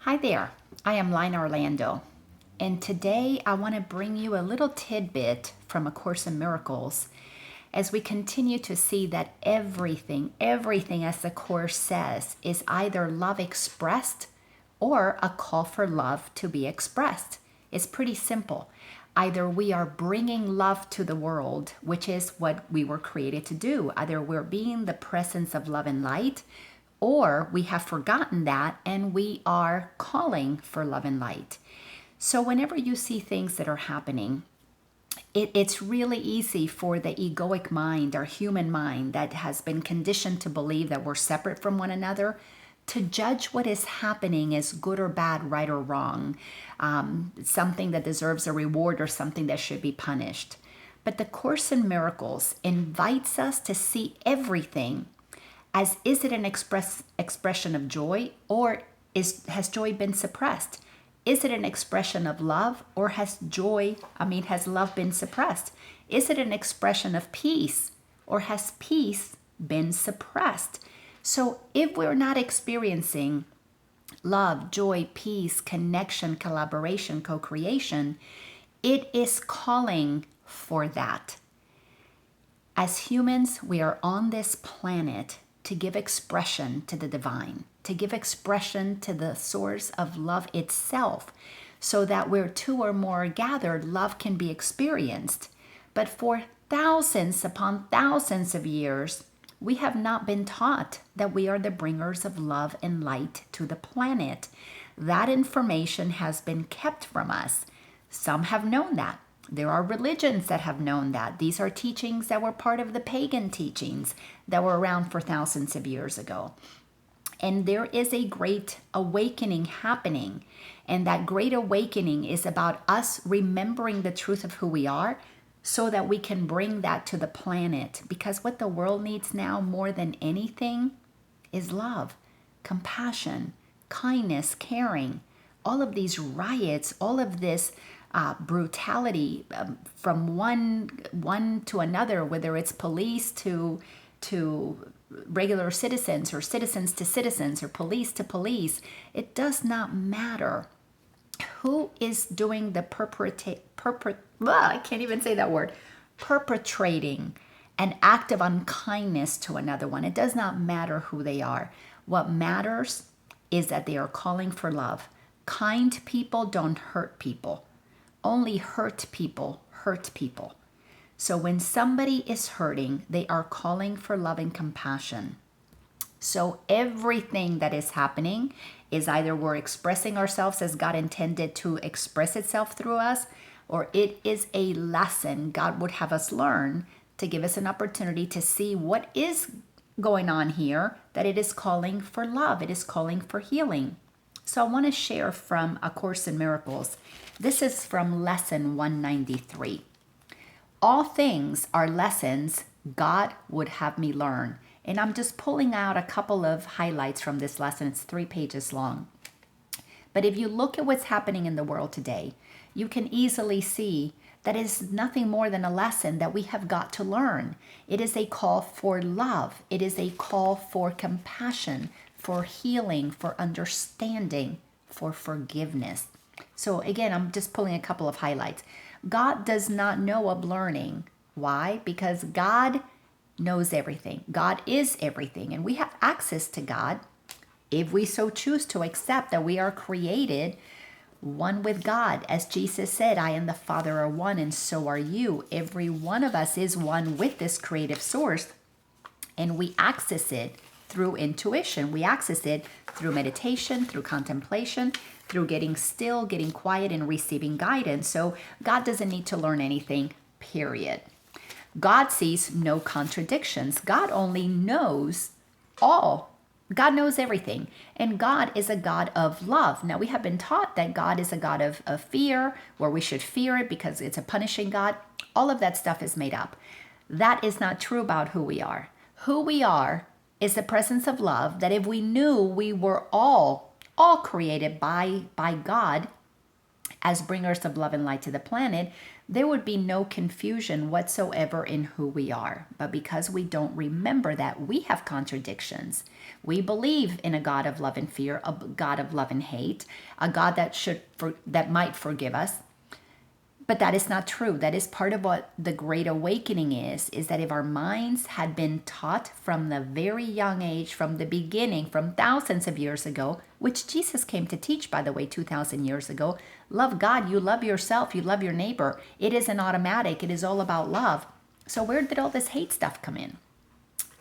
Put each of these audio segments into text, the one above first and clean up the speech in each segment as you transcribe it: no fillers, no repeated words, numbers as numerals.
Hi there, I am Laina, and today I want to bring you a little tidbit from A Course in Miracles as we continue to see that everything as the Course says, is either love expressed or a call for love to be expressed. It's pretty simple. Either we are bringing love to the world, which is what we were created to do, either we're being the presence of love and light, or we have forgotten that and we are calling for love and light. So, whenever you see things that are happening, it's really easy for the egoic mind, our human mind that has been conditioned to believe that we're separate from one another, to judge what is happening as good or bad, right or wrong, something that deserves a reward or something that should be punished. But the Course in Miracles invites us to see everything as, is it an expression of joy, or has joy been suppressed? Is it an expression of love, or has love been suppressed? Is it an expression of peace, or has peace been suppressed? So if we're not experiencing love, joy, peace, connection, collaboration, co-creation, it is calling for that. As humans, we are on this planet to give expression to the divine, to give expression to the source of love itself, so that where two or more are gathered, love can be experienced. But for thousands upon thousands of years, we have not been taught that we are the bringers of love and light to the planet. That information has been kept from us. Some have known that. There are religions that have known that. These are teachings that were part of the pagan teachings that were around for thousands of years ago. And there is a great awakening happening. And that great awakening is about us remembering the truth of who we are, so that we can bring that to the planet. Because what the world needs now more than anything is love, compassion, kindness, caring. All of these riots, all of this brutality, from one to another, whether it's police to regular citizens, or citizens to citizens, or police to police, it does not matter who is doing the I can't even say that word, perpetrating an act of unkindness to another one. It does not matter who they are. What matters is that they are calling for love. Kind people don't hurt people. Only hurt people hurt people. So when somebody is hurting, they are calling for love and compassion. So everything that is happening is either we're expressing ourselves as God intended to express itself through us, or it is a lesson God would have us learn to give us an opportunity to see what is going on here, that it is calling for love, it is calling for healing. So I want to share from A Course in Miracles. This is from lesson 193. All things are lessons God would have me learn. And I'm just pulling out a couple of highlights from this lesson. It's 3 pages long. But if you look at what's happening in the world today, you can easily see that it is nothing more than a lesson that we have got to learn. It is a call for love. It is a call for compassion, for healing, for understanding, for forgiveness. So again, I'm just pulling a couple of highlights. God does not know of learning. Why? Because God knows everything. God is everything, and we have access to God if we so choose to accept that we are created one with God. As Jesus said, I and the Father are one, and so are you. Every one of us is one with this creative source, and we access it through intuition. We access it through meditation, through contemplation, through getting still, getting quiet, and receiving guidance. So God doesn't need to learn anything, period. God sees no contradictions. God only knows all. God knows everything. And God is a God of love. Now, we have been taught that God is a God of fear, where we should fear it because it's a punishing God. All of that stuff is made up. That is not true about who we are. Who we are is the presence of love, that if we knew we were all created by God, as bringers of love and light to the planet, there would be no confusion whatsoever in who we are. But because we don't remember that, we have contradictions. We believe in a God of love and fear, a God of love and hate, a God that might forgive us. But that is not true. That is part of what the Great Awakening is that if our minds had been taught from the very young age, from the beginning, from thousands of years ago, which Jesus came to teach, by the way, 2,000 years ago, love God, you love yourself, you love your neighbor. It is an automatic. It is all about love. So where did all this hate stuff come in?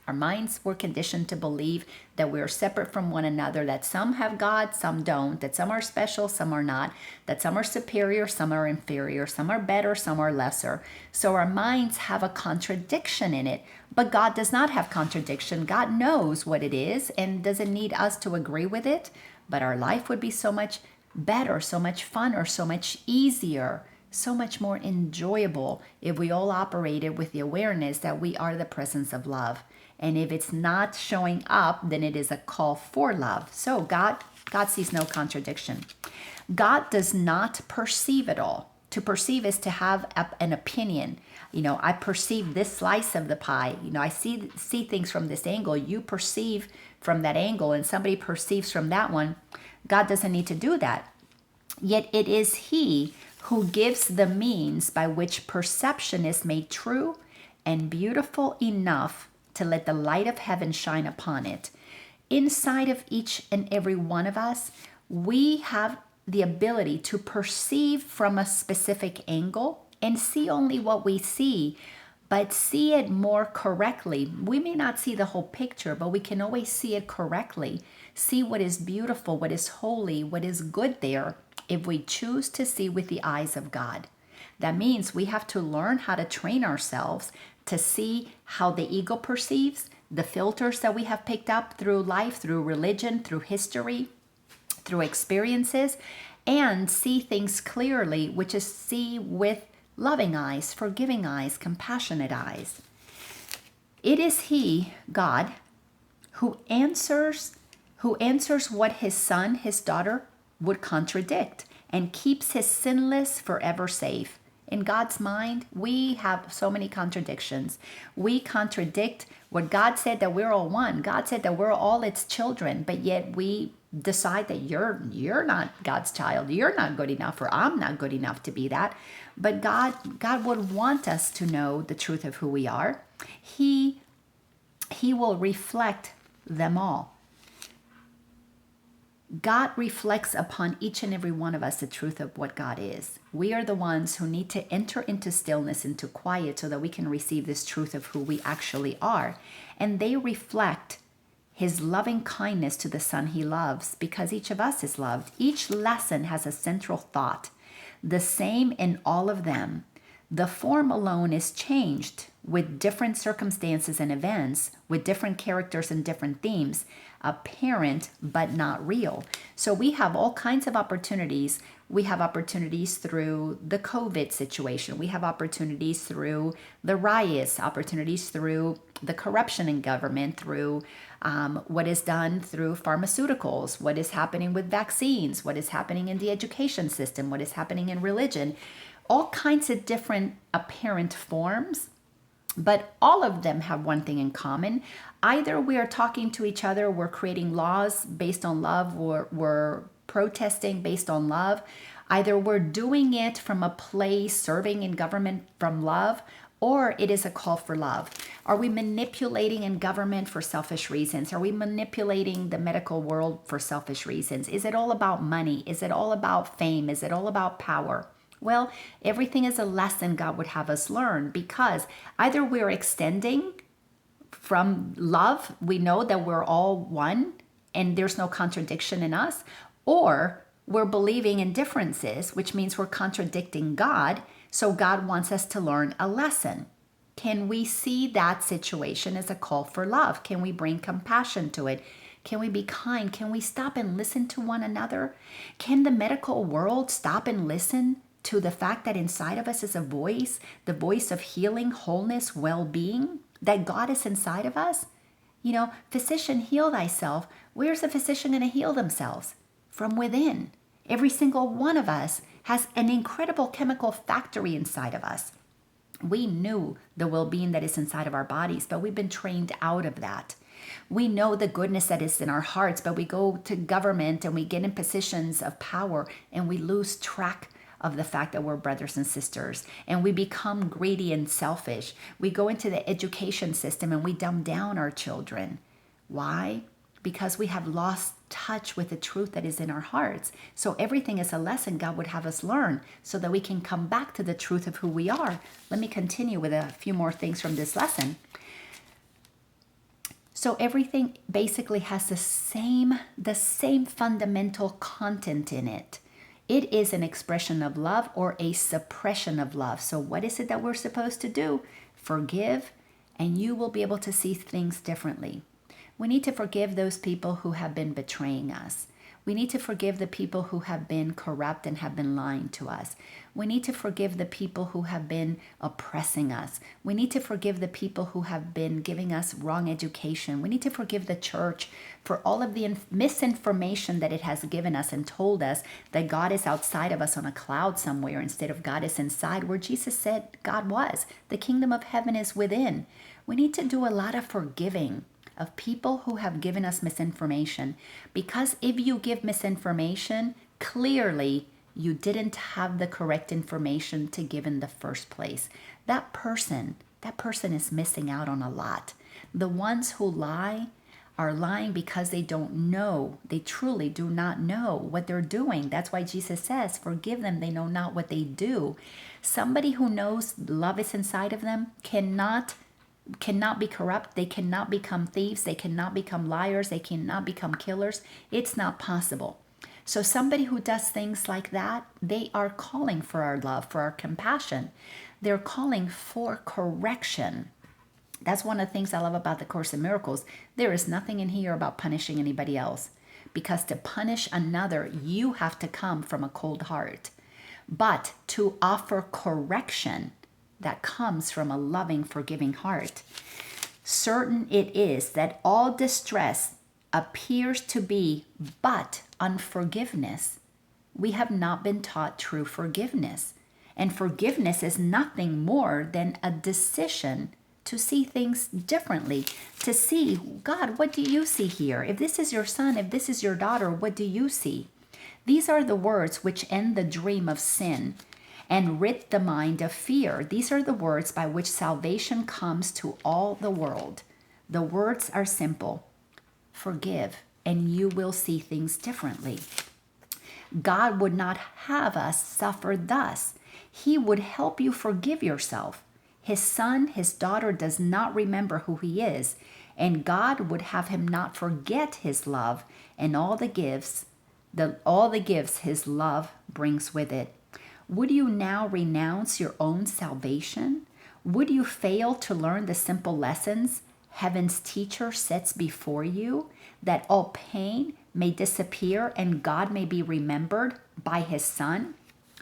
Our minds were conditioned to believe that we are separate from one another, that some have God, some don't, that some are special, some are not, that some are superior, some are inferior, some are better, some are lesser. So our minds have a contradiction in it, but God does not have contradiction. God knows what it is and doesn't need us to agree with it, but our life would be so much better, so much funner, so much easier, so much more enjoyable if we all operated with the awareness that we are the presence of love. And if it's not showing up, then it is a call for love. So God sees no contradiction. God does not perceive it all. To perceive is to have an opinion. I perceive this slice of the pie. I see things from this angle. You perceive from that angle, and somebody perceives from that one. God doesn't need to do that. Yet it is He who gives the means by which perception is made true and beautiful enough to let the light of heaven shine upon it. Inside of each and every one of us, we have the ability to perceive from a specific angle and see only what we see, but see it more correctly. We may not see the whole picture, but we can always see it correctly. See what is beautiful, what is holy, what is good there, if we choose to see with the eyes of God. That means we have to learn how to train ourselves to see how the ego perceives, the filters that we have picked up through life, through religion, through history, through experiences, and see things clearly, which is see with loving eyes, forgiving eyes, compassionate eyes. It is He, God, who answers what His son, His daughter would contradict, and keeps His sinless forever safe. In God's mind, we have so many contradictions. We contradict what God said, that we're all one. God said that we're all its children, but yet we decide that you're not God's child. You're not good enough, or I'm not good enough to be that. But God would want us to know the truth of who we are. He will reflect them all. God reflects upon each and every one of us the truth of what God is. We are the ones who need to enter into stillness, into quiet, so that we can receive this truth of who we actually are. And they reflect His loving kindness to the Son He loves, because each of us is loved. Each lesson has a central thought, the same in all of them. The form alone is changed with different circumstances and events, with different characters and different themes, apparent but not real. So we have all kinds of opportunities. We have opportunities through the COVID situation. We have opportunities through the riots, opportunities through the corruption in government, through what is done through pharmaceuticals, what is happening with vaccines, what is happening in the education system, what is happening in religion. All kinds of different apparent forms, but all of them have one thing in common. Either we are talking to each other, we're creating laws based on love, we're protesting based on love. Either we're doing it from a place, serving in government from love, or it is a call for love. Are we manipulating in government for selfish reasons? Are we manipulating the medical world for selfish reasons? Is it all about money? Is it all about fame? Is it all about power? Well, everything is a lesson God would have us learn, because either we're extending from love, we know that we're all one and there's no contradiction in us, or we're believing in differences, which means we're contradicting God. So God wants us to learn a lesson. Can we see that situation as a call for love? Can we bring compassion to it? Can we be kind? Can we stop and listen to one another? Can the medical world stop and listen to the fact that inside of us is a voice, the voice of healing, wholeness, well-being, that God is inside of us? Physician, heal thyself. Where's the physician going to heal themselves? From within. Every single one of us has an incredible chemical factory inside of us. We knew the well-being that is inside of our bodies, but we've been trained out of that. We know the goodness that is in our hearts, but we go to government and we get in positions of power and we lose track of the fact that we're brothers and sisters, and we become greedy and selfish. We go into the education system and we dumb down our children. Why? Because we have lost touch with the truth that is in our hearts. So everything is a lesson God would have us learn so that we can come back to the truth of who we are. Let me continue with a few more things from this lesson. So everything basically has the same fundamental content in it. It is an expression of love or a suppression of love. So what is it that we're supposed to do? Forgive, and you will be able to see things differently. We need to forgive those people who have been betraying us. We need to forgive the people who have been corrupt and have been lying to us. We need to forgive the people who have been oppressing us. We need to forgive the people who have been giving us wrong education. We need to forgive the church for all of the misinformation that it has given us and told us that God is outside of us on a cloud somewhere instead of God is inside, where Jesus said God was. The kingdom of heaven is within. We need to do a lot of forgiving of people who have given us misinformation, because if you give misinformation, clearly you didn't have the correct information to give in the first place. That person is missing out on a lot. The ones who lie are lying because they don't know. They truly do not know what they're doing. That's why Jesus says, forgive them, they know not what they do. Somebody who knows love is inside of them cannot be corrupt. They cannot become thieves. They cannot become liars. They cannot become killers. It's not possible. So somebody who does things like that, they are calling for our love, for our compassion. They're calling for correction. That's one of the things I love about the Course in Miracles. There is nothing in here about punishing anybody else, because to punish another, you have to come from a cold heart. But to offer correction, that comes from a loving, forgiving heart. Certain it is that all distress appears to be but unforgiveness. We have not been taught true forgiveness. And forgiveness is nothing more than a decision to see things differently, to see, God, what do you see here? If this is your son, if this is your daughter, what do you see? These are the words which end the dream of sin and rid the mind of fear. These are the words by which salvation comes to all the world. The words are simple. Forgive, and you will see things differently. God would not have us suffer thus. He would help you forgive yourself. His son, his daughter does not remember who he is, and God would have him not forget his love and all the gifts his love brings with it. Would you now renounce your own salvation? Would you fail to learn the simple lessons heaven's teacher sets before you, that all pain may disappear and God may be remembered by his Son?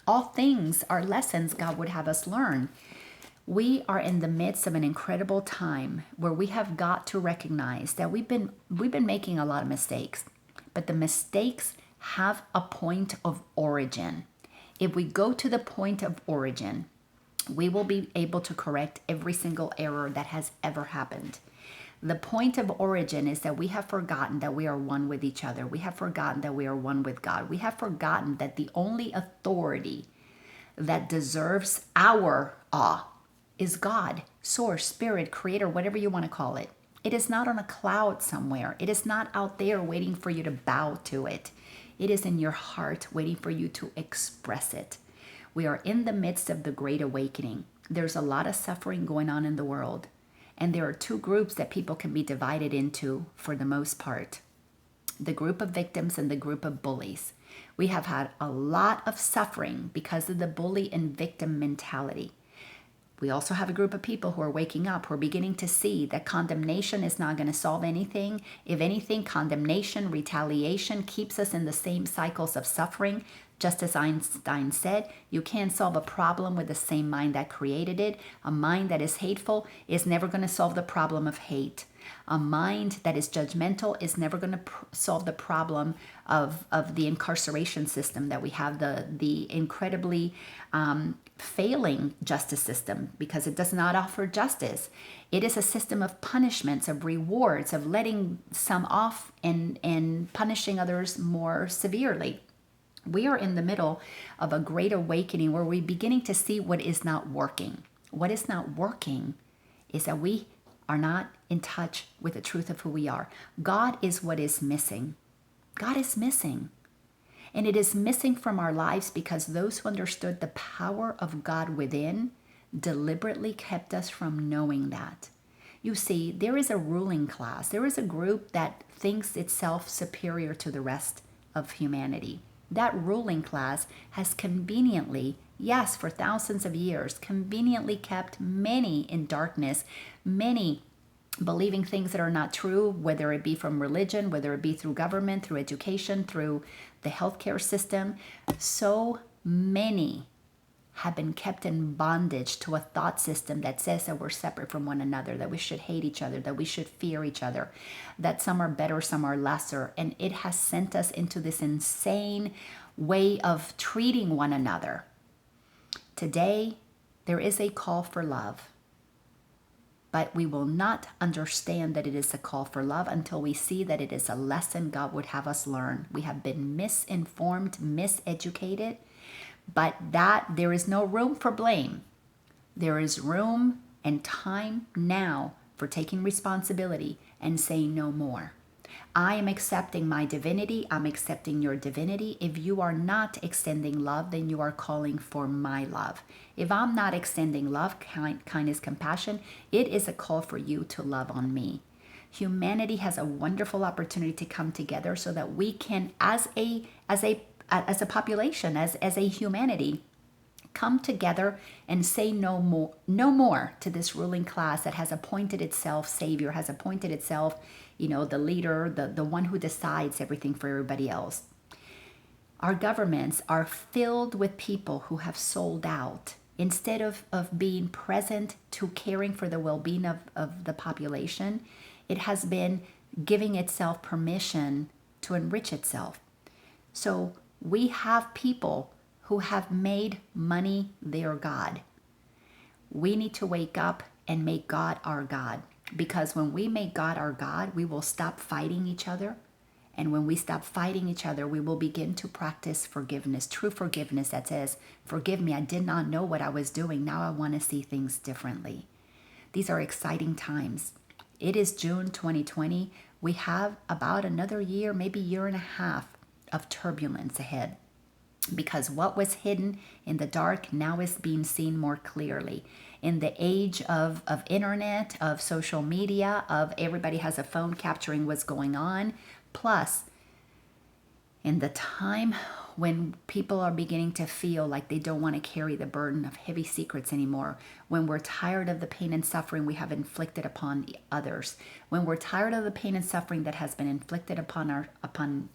All things are lessons God would have us learn. We are in the midst of an incredible time where we have got to recognize that we've been making a lot of mistakes, but the mistakes have a point of origin. If we go to the point of origin, we will be able to correct every single error that has ever happened. The point of origin is that we have forgotten that we are one with each other. We have forgotten that we are one with God. We have forgotten that the only authority that deserves our awe is God, source, spirit, creator, whatever you want to call it. It is not on a cloud somewhere. It is not out there waiting for you to bow to it. It is in your heart waiting for you to express it. We are in the midst of the Great Awakening. There's a lot of suffering going on in the world. And there are two groups that people can be divided into for the most part. The group of victims and the group of bullies. We have had a lot of suffering because of the bully and victim mentality. We also have a group of people who are waking up, who are beginning to see that condemnation is not going to solve anything. If anything, condemnation, retaliation keeps us in the same cycles of suffering. Just as Einstein said, you can't solve a problem with the same mind that created it. A mind that is hateful is never going to solve the problem of hate. A mind that is judgmental is never going to solve the problem of the incarceration system that we have, the incredibly failing justice system, because it does not offer justice. It is a system of punishments, of rewards, of letting some off and punishing others more severely. We are in the middle of a great awakening where we're beginning to see what is not working. What is not working is that we are not in touch with the truth of who we are. God is what is missing. God is missing. And it is missing from our lives because those who understood the power of God within deliberately kept us from knowing that. You see, there is a ruling class. There is a group that thinks itself superior to the rest of humanity. That ruling class has conveniently, yes, for thousands of years, conveniently kept many in darkness, many believing things that are not true, whether it be from religion, whether it be through government, through education, through the healthcare system. So many have been kept in bondage to a thought system that says that we're separate from one another, that we should hate each other, that we should fear each other, that some are better, some are lesser. And it has sent us into this insane way of treating one another. Today, there is a call for love, but we will not understand that it is a call for love until we see that it is a lesson God would have us learn. We have been misinformed, miseducated, but that there is no room for blame. There is room and time now for taking responsibility and saying no more. I am accepting my divinity. I'm accepting your divinity. If you are not extending love, then you are calling for my love. If I'm not extending love, kindness, compassion, it is a call for you to love on me. Humanity has a wonderful opportunity to come together so that we can, as a population, as a humanity, come together and say no more to this ruling class that has appointed itself savior, has appointed itself, the leader, the one who decides everything for everybody else. Our governments are filled with people who have sold out. Instead of being present to caring for the well-being of the population, it has been giving itself permission to enrich itself. So we have people who have made money their God. We need to wake up and make God our God. Because when we make God our God, we will stop fighting each other. And when we stop fighting each other, we will begin to practice forgiveness, true forgiveness that says, forgive me, I did not know what I was doing. Now I want to see things differently. These are exciting times. It is June 2020. We have about another year, maybe year and a half of turbulence ahead. Because what was hidden in the dark now is being seen more clearly. In the age of internet, of social media, of everybody has a phone capturing what's going on, plus in the time when people are beginning to feel like they don't want to carry the burden of heavy secrets anymore, when we're tired of the pain and suffering we have inflicted upon others, when we're tired of the pain and suffering that has been inflicted upon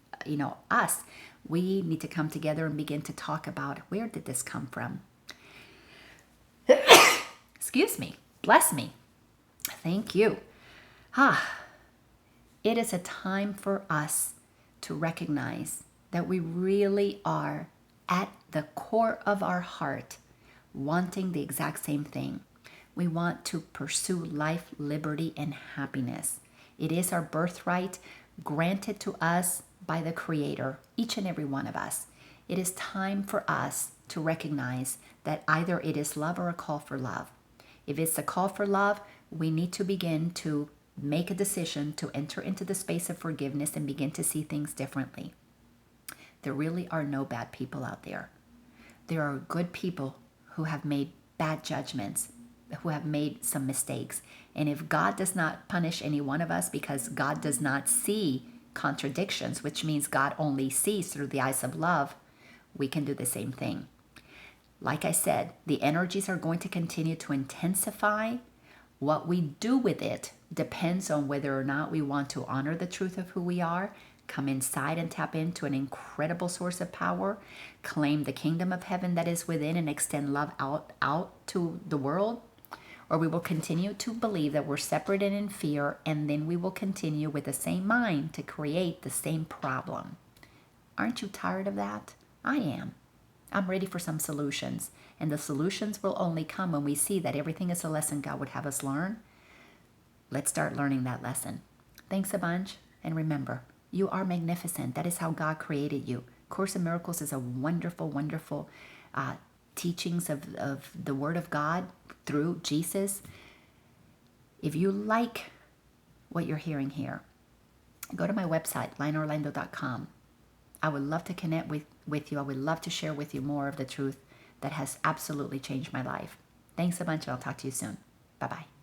us, we need to come together and begin to talk about, where did this come from? Excuse me. Bless me. Thank you. It is a time for us to recognize that we really are at the core of our heart wanting the exact same thing. We want to pursue life, liberty, and happiness. It is our birthright granted to us by the Creator, each and every one of us. It is time for us to recognize that either it is love or a call for love. If it's a call for love, we need to begin to make a decision to enter into the space of forgiveness and begin to see things differently. There really are no bad people out there. There are good people who have made bad judgments, who have made some mistakes. And if God does not punish any one of us because God does not see contradictions, which means God only sees through the eyes of love, we can do the same thing. Like I said, the energies are going to continue to intensify. What we do with it depends on whether or not we want to honor the truth of who we are, Come inside and tap into an incredible source of power. Claim the kingdom of heaven that is within and extend love out to the world. Or we will continue to believe that we're separate and in fear, and then we will continue with the same mind to create the same problem. Aren't you tired of that? I am. I'm ready for some solutions. And the solutions will only come when we see that everything is a lesson God would have us learn. Let's start learning that lesson. Thanks a bunch. And remember, you are magnificent. That is how God created you. Course in Miracles is a wonderful, wonderful teachings of the Word of God through Jesus. If you like what you're hearing here, go to my website, lainaorlando.com. I would love to connect with you. I would love to share with you more of the truth that has absolutely changed my life. Thanks a bunch, and I'll talk to you soon. Bye-bye.